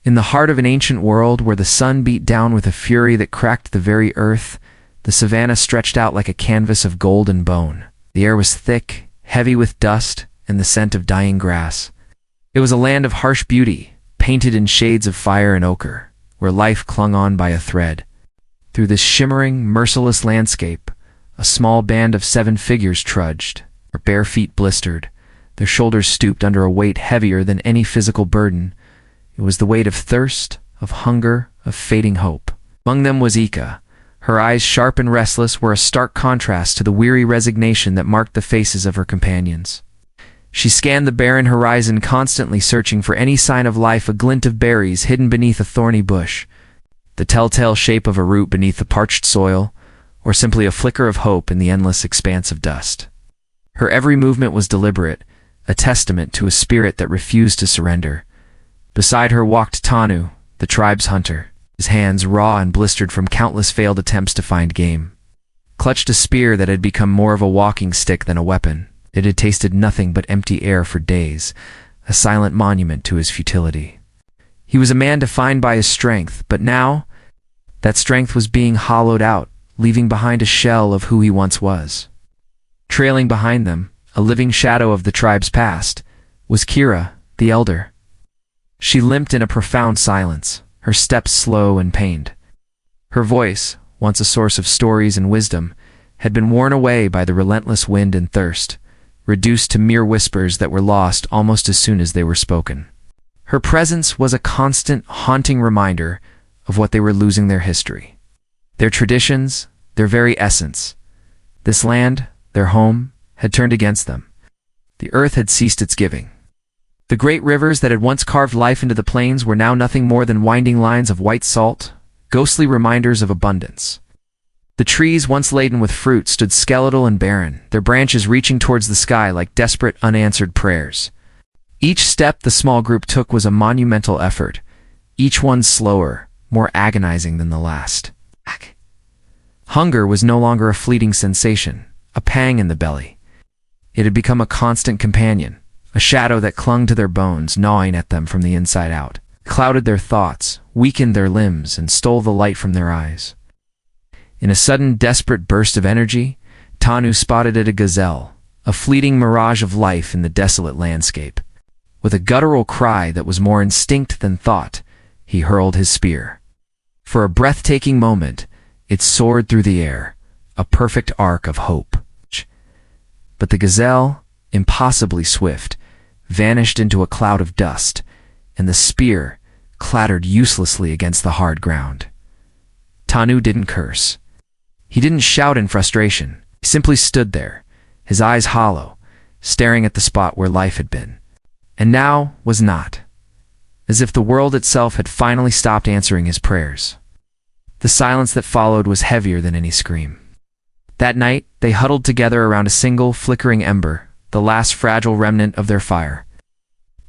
In the heart of an ancient world where the sun beat down with a fury that cracked the very earth, the savanna stretched out like a canvas of gold and bone. The air was thick, heavy with dust, and the scent of dying grass. It was a land of harsh beauty, painted in shades of fire and ochre, where life clung on by a thread. Through this shimmering, merciless landscape, a small band of 7 figures trudged, their bare feet blistered, their shoulders stooped under a weight heavier than any physical burden. It was the weight of thirst, of hunger, of fading hope. Among them was Ika. Her eyes, sharp and restless, were a stark contrast to the weary resignation that marked the faces of her companions. She scanned the barren horizon, constantly searching for any sign of life, a glint of berries hidden beneath a thorny bush, the telltale shape of a root beneath the parched soil, or simply a flicker of hope in the endless expanse of dust. Her every movement was deliberate, a testament to a spirit that refused to surrender. Beside her walked Tanu, the tribe's hunter, his hands raw and blistered from countless failed attempts to find game. Clutched a spear that had become more of a walking stick than a weapon. It had tasted nothing but empty air for days, a silent monument to his futility. He was a man defined by his strength, but now that strength was being hollowed out, leaving behind a shell of who he once was. Trailing behind them, a living shadow of the tribe's past, was Kira, the elder. She limped in a profound silence, her steps slow and pained. Her voice, once a source of stories and wisdom, had been worn away by the relentless wind and thirst, reduced to mere whispers that were lost almost as soon as they were spoken. Her presence was a constant, haunting reminder of what they were losing: their history, their traditions, their very essence. This land, their home, had turned against them. The earth had ceased its giving. The great rivers that had once carved life into the plains were now nothing more than winding lines of white salt, ghostly reminders of abundance. The trees, once laden with fruit, stood skeletal and barren, their branches reaching towards the sky like desperate, unanswered prayers. Each step the small group took was a monumental effort, each one slower, more agonizing than the last. Hunger was no longer a fleeting sensation, a pang in the belly. It had become a constant companion, a shadow that clung to their bones, gnawing at them from the inside out, clouded their thoughts, weakened their limbs, and stole the light from their eyes. In a sudden, desperate burst of energy, Tanu spotted a gazelle, a fleeting mirage of life in the desolate landscape. With a guttural cry that was more instinct than thought, he hurled his spear. For a breathtaking moment, it soared through the air, a perfect arc of hope. But the gazelle, impossibly swift, vanished into a cloud of dust, and the spear clattered uselessly against the hard ground. Tanu didn't curse. He didn't shout in frustration. He simply stood there, his eyes hollow, staring at the spot where life had been, and now was not, as if the world itself had finally stopped answering his prayers. The silence that followed was heavier than any scream. That night, they huddled together around a single, flickering ember, the last fragile remnant of their fire.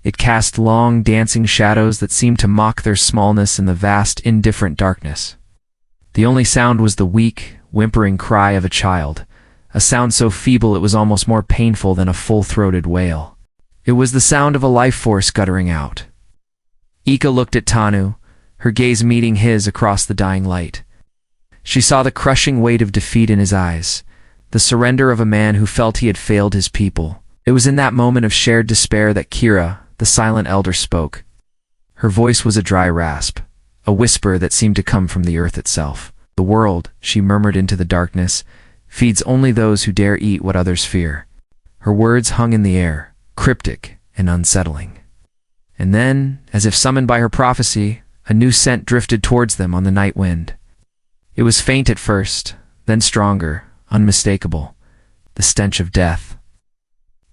It cast long, dancing shadows that seemed to mock their smallness in the vast, indifferent darkness. The only sound was the weak, whimpering cry of a child, a sound so feeble it was almost more painful than a full-throated wail. It was the sound of a life force guttering out. Ika looked at Tanu, her gaze meeting his across the dying light. She saw the crushing weight of defeat in his eyes, the surrender of a man who felt he had failed his people. It was in that moment of shared despair that Kira, the silent elder, spoke. Her voice was a dry rasp, a whisper that seemed to come from the earth itself. "The world," she murmured into the darkness, "feeds only those who dare eat what others fear." Her words hung in the air, cryptic and unsettling. And then, as if summoned by her prophecy, a new scent drifted towards them on the night wind. It was faint at first, then stronger, unmistakable, the stench of death.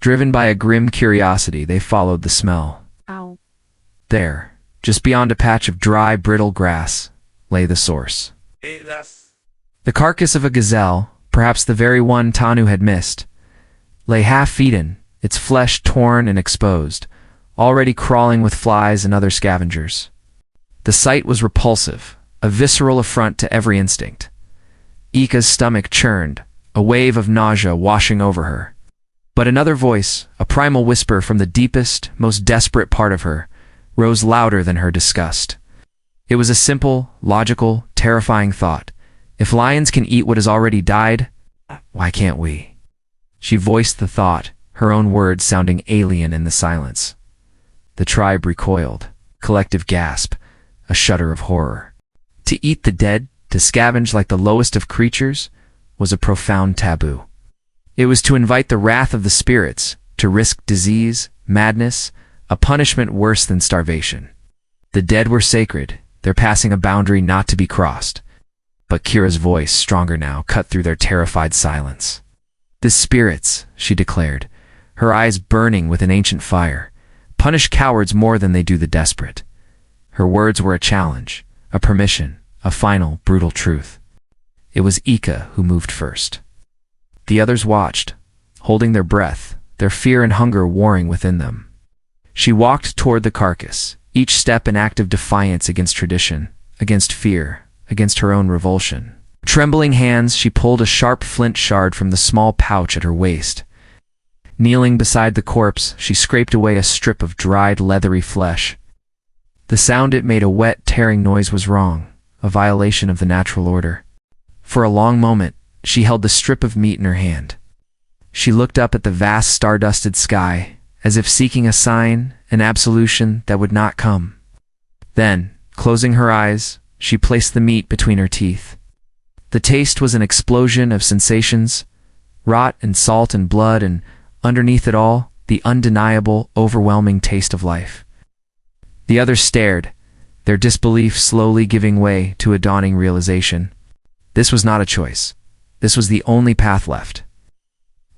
Driven by a grim curiosity, they followed the smell. Ow. There, just beyond a patch of dry, brittle grass, lay the source. The carcass of a gazelle, perhaps the very one Tanu had missed, lay half-eaten, its flesh torn and exposed, already crawling with flies and other scavengers. The sight was repulsive, a visceral affront to every instinct. Ika's stomach churned, a wave of nausea washing over her. But another voice, a primal whisper from the deepest, most desperate part of her, rose louder than her disgust. It was a simple, logical, terrifying thought. If lions can eat what has already died, why can't we? She voiced the thought, her own words sounding alien in the silence. The tribe recoiled. Collective gasp, a shudder of horror. To eat the dead, to scavenge like the lowest of creatures, was a profound taboo. It was to invite the wrath of the spirits, to risk disease, madness, a punishment worse than starvation. The dead were sacred, they're passing a boundary not to be crossed. But Kira's voice, stronger now, cut through their terrified silence. The spirits, she declared, her eyes burning with an ancient fire, punish cowards more than they do the desperate. Her words were a challenge, a permission, a final, brutal truth. It was Ika who moved first. The others watched, holding their breath, their fear and hunger warring within them. She walked toward the carcass, each step an act of defiance against tradition, against fear, against her own revulsion. Trembling hands, she pulled a sharp flint shard from the small pouch at her waist. Kneeling beside the corpse, she scraped away a strip of dried, leathery flesh. The sound it made, a wet, tearing noise, was wrong, a violation of the natural order. For a long moment, she held the strip of meat in her hand. She looked up at the vast star-dusted sky, as if seeking a sign, an absolution that would not come. Then, closing her eyes, she placed the meat between her teeth. The taste was an explosion of sensations, rot and salt and blood, and underneath it all, the undeniable, overwhelming taste of life. The others stared, their disbelief slowly giving way to a dawning realization. This was not a choice. This was the only path left.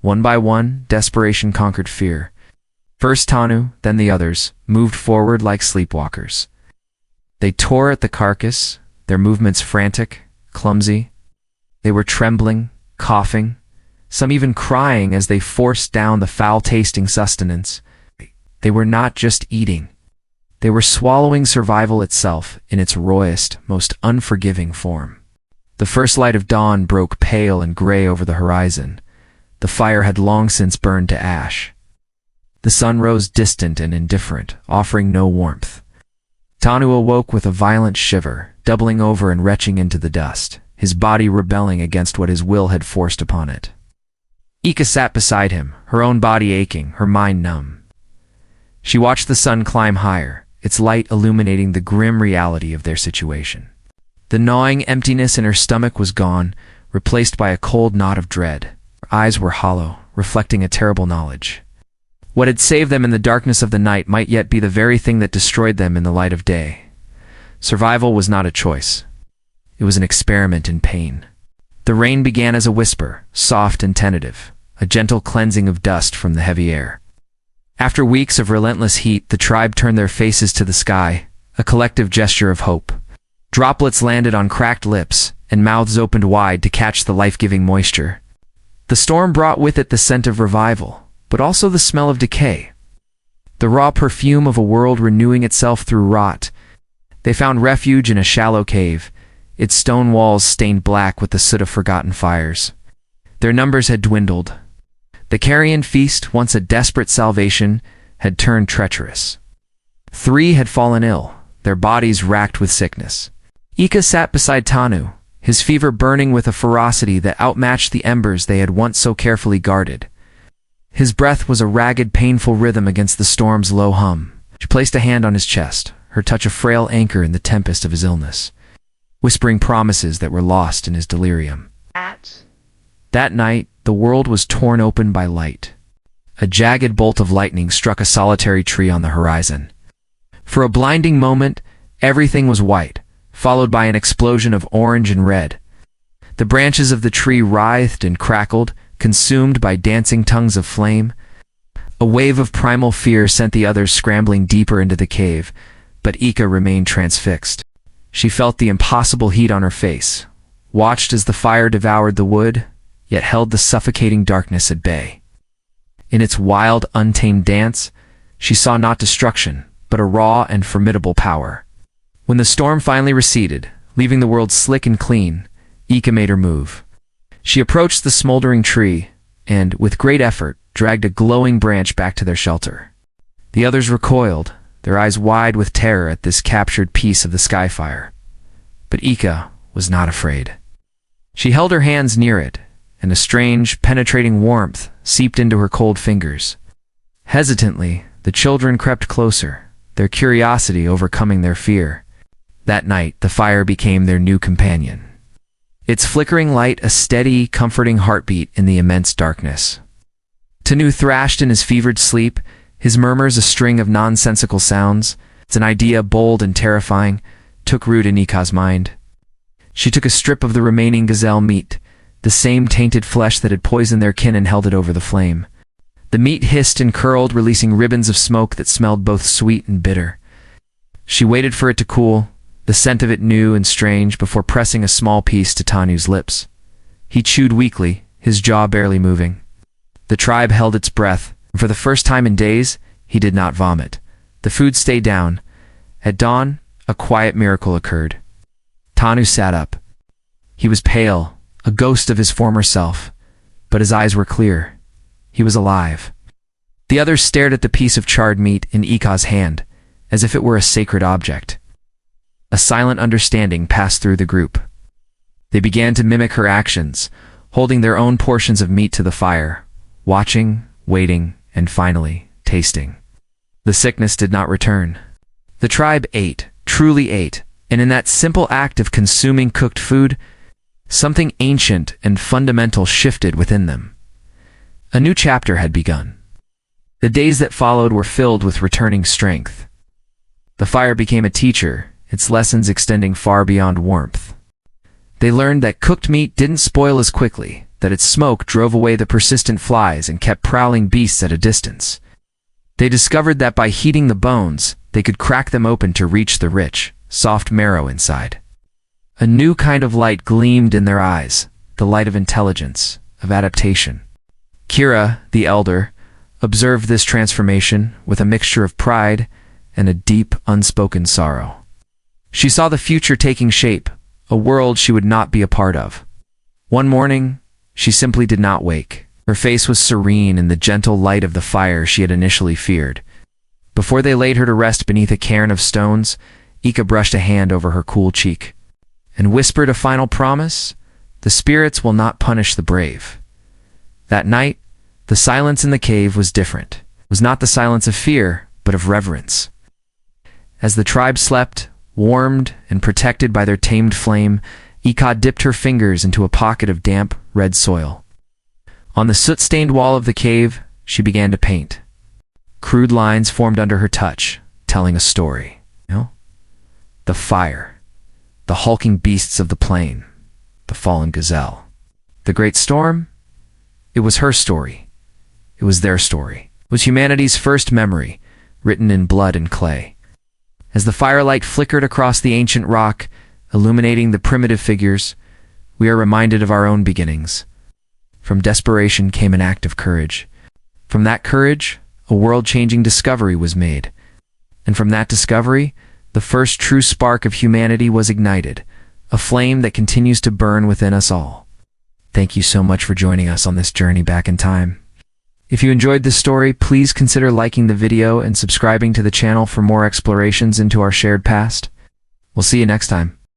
One by one, desperation conquered fear. First Tanu, then the others, moved forward like sleepwalkers. They tore at the carcass, their movements frantic, clumsy. They were trembling, coughing, some even crying as they forced down the foul-tasting sustenance. They were not just eating. They were swallowing survival itself in its rawest, most unforgiving form. The first light of dawn broke pale and gray over the horizon. The fire had long since burned to ash. The sun rose distant and indifferent, offering no warmth. Tanu awoke with a violent shiver, doubling over and retching into the dust, his body rebelling against what his will had forced upon it. Ika sat beside him, her own body aching, her mind numb. She watched the sun climb higher, its light illuminating the grim reality of their situation. The gnawing emptiness in her stomach was gone, replaced by a cold knot of dread. Her eyes were hollow, reflecting a terrible knowledge. What had saved them in the darkness of the night might yet be the very thing that destroyed them in the light of day. Survival was not a choice. It was an experiment in pain. The rain began as a whisper, soft and tentative, a gentle cleansing of dust from the heavy air. After weeks of relentless heat, the tribe turned their faces to the sky, a collective gesture of hope. Droplets landed on cracked lips, and mouths opened wide to catch the life-giving moisture. The storm brought with it the scent of revival, but also the smell of decay. The raw perfume of a world renewing itself through rot. They found refuge in a shallow cave, its stone walls stained black with the soot of forgotten fires. Their numbers had dwindled. The carrion feast, once a desperate salvation, had turned treacherous. 3 had fallen ill, their bodies racked with sickness. Ika sat beside Tanu, his fever burning with a ferocity that outmatched the embers they had once so carefully guarded. His breath was a ragged, painful rhythm against the storm's low hum. She placed a hand on his chest, her touch a frail anchor in the tempest of his illness, whispering promises that were lost in his delirium. That night, the world was torn open by light. A jagged bolt of lightning struck a solitary tree on the horizon. For a blinding moment, everything was white, followed by an explosion of orange and red. The branches of the tree writhed and crackled, consumed by dancing tongues of flame. A wave of primal fear sent the others scrambling deeper into the cave, but Ika remained transfixed. She felt the impossible heat on her face, watched as the fire devoured the wood, yet held the suffocating darkness at bay. In its wild, untamed dance, she saw not destruction, but a raw and formidable power. When the storm finally receded, leaving the world slick and clean, Ika made her move. She approached the smoldering tree and, with great effort, dragged a glowing branch back to their shelter. The others recoiled, their eyes wide with terror at this captured piece of the skyfire. But Ika was not afraid. She held her hands near it, and a strange, penetrating warmth seeped into her cold fingers. Hesitantly, the children crept closer, their curiosity overcoming their fear. That night, the fire became their new companion. Its flickering light a steady, comforting heartbeat in the immense darkness. Tanu thrashed in his fevered sleep, his murmurs a string of nonsensical sounds. It's an idea bold and terrifying, took root in Ika's mind. She took a strip of the remaining gazelle meat, the same tainted flesh that had poisoned their kin, and held it over the flame. The meat hissed and curled, releasing ribbons of smoke that smelled both sweet and bitter. She waited for it to cool, the scent of it new and strange, before pressing a small piece to Tanu's lips. He chewed weakly, his jaw barely moving. The tribe held its breath, and for the first time in days, he did not vomit. The food stayed down. At dawn, a quiet miracle occurred. Tanu sat up. He was pale, a ghost of his former self, but his eyes were clear. He was alive. The others stared at the piece of charred meat in Ika's hand, as if it were a sacred object. A silent understanding passed through the group. They began to mimic her actions, holding their own portions of meat to the fire, watching, waiting, and finally, tasting. The sickness did not return. The tribe ate, truly ate, and in that simple act of consuming cooked food, something ancient and fundamental shifted within them. A new chapter had begun. The days that followed were filled with returning strength. The fire became a teacher, its lessons extending far beyond warmth. They learned that cooked meat didn't spoil as quickly, that its smoke drove away the persistent flies and kept prowling beasts at a distance. They discovered that by heating the bones, they could crack them open to reach the rich, soft marrow inside. A new kind of light gleamed in their eyes, the light of intelligence, of adaptation. Kira, the elder, observed this transformation with a mixture of pride and a deep, unspoken sorrow. She saw the future taking shape, a world she would not be a part of. One morning, she simply did not wake. Her face was serene in the gentle light of the fire she had initially feared. Before they laid her to rest beneath a cairn of stones, Ika brushed a hand over her cool cheek and whispered a final promise: "The spirits will not punish the brave." That night, the silence in the cave was different. It was not the silence of fear, but of reverence. As the tribe slept, warmed and protected by their tamed flame, Ika dipped her fingers into a pocket of damp, red soil. On the soot-stained wall of the cave, she began to paint. Crude lines formed under her touch, telling a story. The fire, the hulking beasts of the plain, the fallen gazelle. The great storm? It was her story. It was their story. It was humanity's first memory, written in blood and clay. As the firelight flickered across the ancient rock, illuminating the primitive figures, we are reminded of our own beginnings. From desperation came an act of courage. From that courage, a world-changing discovery was made. And from that discovery, the first true spark of humanity was ignited, a flame that continues to burn within us all. Thank you so much for joining us on this journey back in time. If you enjoyed this story, please consider liking the video and subscribing to the channel for more explorations into our shared past. We'll see you next time.